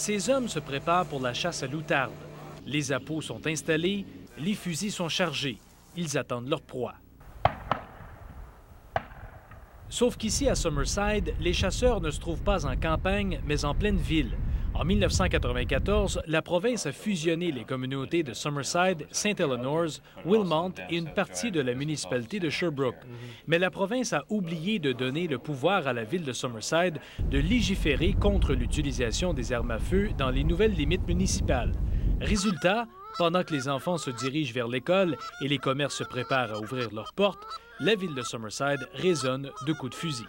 Ces hommes se préparent pour la chasse à l'outarde. Les appâts sont installés, les fusils sont chargés. Ils attendent leur proie. Sauf qu'ici, à Summerside, les chasseurs ne se trouvent pas en campagne, mais en pleine ville. En 1994, la province a fusionné les communautés de Summerside, St. Eleanor's, Wilmont et une partie de la municipalité de Sherbrooke. Mais la province a oublié de donner le pouvoir à la ville de Summerside de légiférer contre l'utilisation des armes à feu dans les nouvelles limites municipales. Résultat, pendant que les enfants se dirigent vers l'école et les commerces se préparent à ouvrir leurs portes, la ville de Summerside résonne de coups de fusil.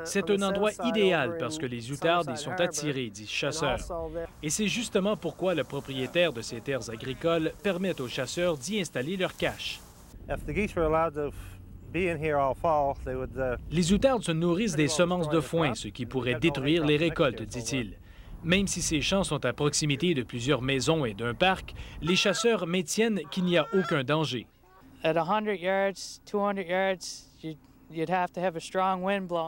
C'est un endroit idéal parce que les outardes y sont attirées, dit chasseur. Et c'est justement pourquoi le propriétaire de ces terres agricoles permet aux chasseurs d'y installer leur cache. Les outardes se nourrissent des semences de foin, ce qui pourrait détruire les récoltes, dit-il. Même si ces champs sont à proximité de plusieurs maisons et d'un parc, les chasseurs maintiennent qu'il n'y a aucun danger.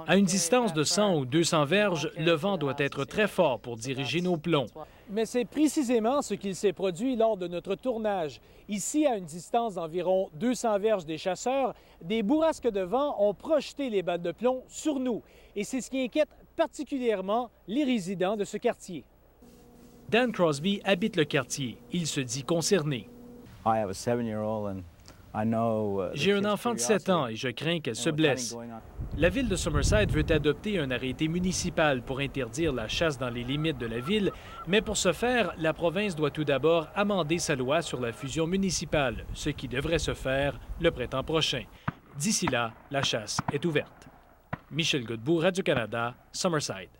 À une distance de 100 ou 200 verges, le vent doit être très fort pour diriger nos plombs. Mais c'est précisément ce qu'il s'est produit lors de notre tournage. Ici, à une distance d'environ 200 verges des chasseurs, des bourrasques de vent ont projeté les balles de plomb sur nous. Et c'est ce qui inquiète particulièrement les résidents de ce quartier. Dan Crosby habite le quartier. Il se dit concerné. J'ai un enfant de 7 ans et je crains qu'elle se blesse. La ville de Summerside veut adopter un arrêté municipal pour interdire la chasse dans les limites de la ville, mais pour ce faire, la province doit tout d'abord amender sa loi sur la fusion municipale, ce qui devrait se faire le printemps prochain. D'ici là, la chasse est ouverte. Michel Godbout, Radio-Canada, Summerside.